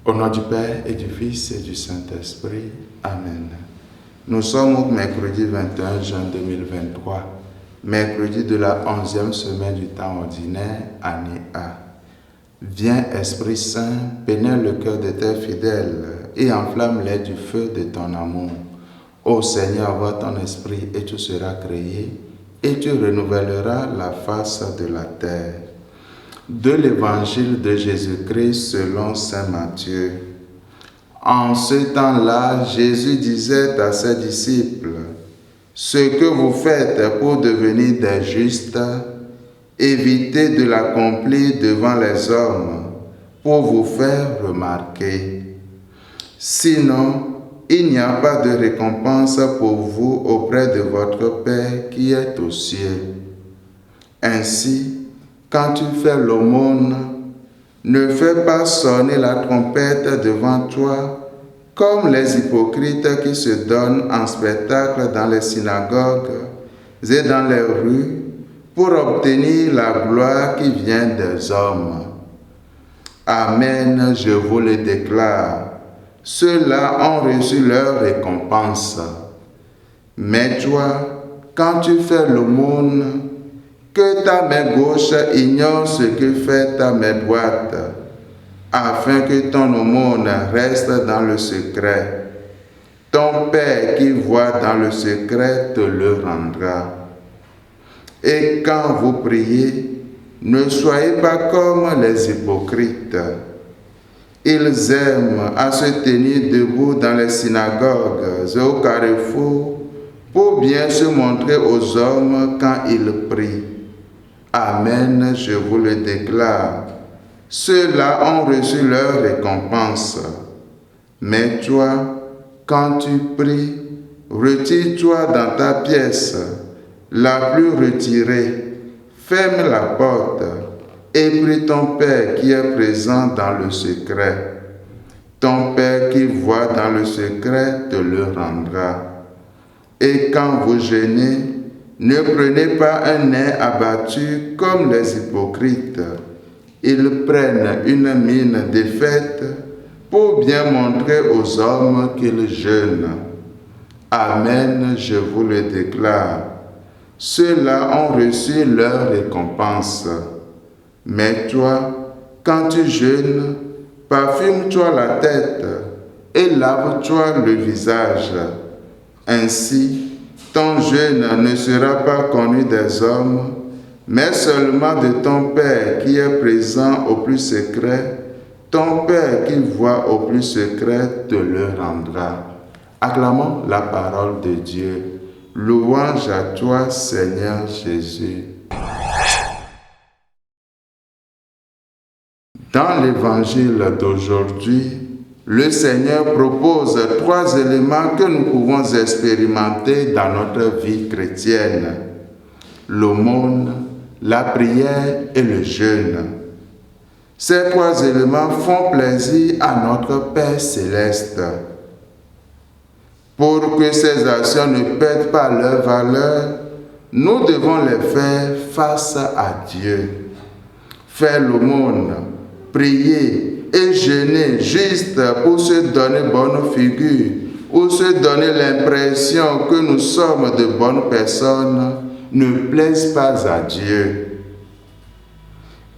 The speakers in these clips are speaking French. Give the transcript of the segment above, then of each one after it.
Au nom du Père et du Fils et du Saint-Esprit. Amen. Nous sommes au mercredi 21 juin 2023, mercredi de la 11e semaine du temps ordinaire, année A. Viens, Esprit Saint, pénètre le cœur de tes fidèles et enflamme-les du feu de ton amour. Ô Seigneur, envoie ton esprit et tout sera créé, et tu renouvelleras la face de la terre. De l'évangile de Jésus-Christ selon saint Matthieu. En ce temps-là, Jésus disait à ses disciples, « Ce que vous faites pour devenir des justes, évitez de l'accomplir devant les hommes pour vous faire remarquer. Sinon, il n'y a pas de récompense pour vous auprès de votre Père qui est aux cieux. Ainsi, quand tu fais l'aumône, ne fais pas sonner la trompette devant toi, comme les hypocrites qui se donnent en spectacle dans les synagogues et dans les rues, pour obtenir la gloire qui vient des hommes. Amen, je vous le déclare, ceux-là ont reçu leur récompense. Mais toi, quand tu fais l'aumône, que ta main gauche ignore ce que fait ta main droite, afin que ton aumône reste dans le secret. Ton Père qui voit dans le secret te le rendra. Et quand vous priez, ne soyez pas comme les hypocrites. Ils aiment à se tenir debout dans les synagogues et au carrefour pour bien se montrer aux hommes quand ils prient. Amen, je vous le déclare. Ceux-là ont reçu leur récompense. Mais toi, quand tu pries, retire-toi dans ta pièce, la plus retirée, ferme la porte et prie ton Père qui est présent dans le secret. Ton Père qui voit dans le secret te le rendra. Et quand vous jeûnez, ne prenez pas un nez abattu comme les hypocrites. Ils prennent une mine défaite pour bien montrer aux hommes qu'ils jeûnent. Amen, je vous le déclare. Ceux-là ont reçu leur récompense. Mais toi, quand tu jeûnes, parfume-toi la tête et lave-toi le visage. Ainsi, ton jeûne ne sera pas connu des hommes, mais seulement de ton Père qui est présent au plus secret. Ton Père qui voit au plus secret te le rendra. Acclamons la parole de Dieu. Louange à toi, Seigneur Jésus. Dans l'évangile d'aujourd'hui, le Seigneur propose 3 éléments que nous pouvons expérimenter dans notre vie chrétienne: l'aumône, la prière et le jeûne. Ces 3 éléments font plaisir à notre Père céleste. Pour que ces actions ne perdent pas leur valeur, nous devons les faire face à Dieu. Faire l'aumône, prier et jeûner juste pour se donner bonne figure ou se donner l'impression que nous sommes de bonnes personnes ne plaisent pas à Dieu.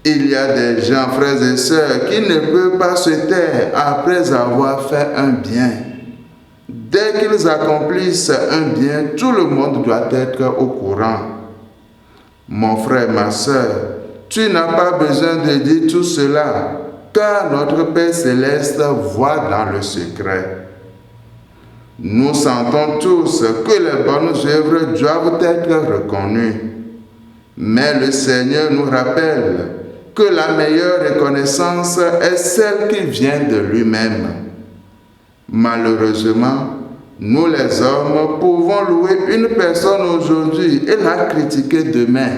Il y a des gens, frères et sœurs, qui ne peuvent pas se taire après avoir fait un bien. Dès qu'ils accomplissent un bien, tout le monde doit être au courant. Mon frère, ma sœur, tu n'as pas besoin de dire tout cela, car notre Père céleste voit dans le secret. Nous sentons tous que les bonnes œuvres doivent être reconnues. Mais le Seigneur nous rappelle que la meilleure reconnaissance est celle qui vient de lui-même. Malheureusement, Nous les hommes pouvons louer une personne aujourd'hui et la critiquer demain,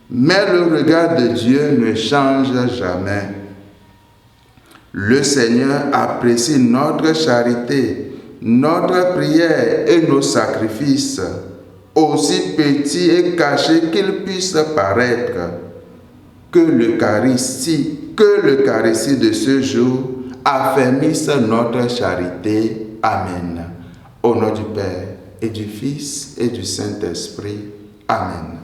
mais le regard de Dieu ne change jamais. Le Seigneur apprécie notre charité, notre prière et nos sacrifices, aussi petits et cachés qu'ils puissent paraître. Que l'Eucharistie de ce jour affermisse notre charité. Amen. Au nom du Père et du Fils et du Saint-Esprit. Amen.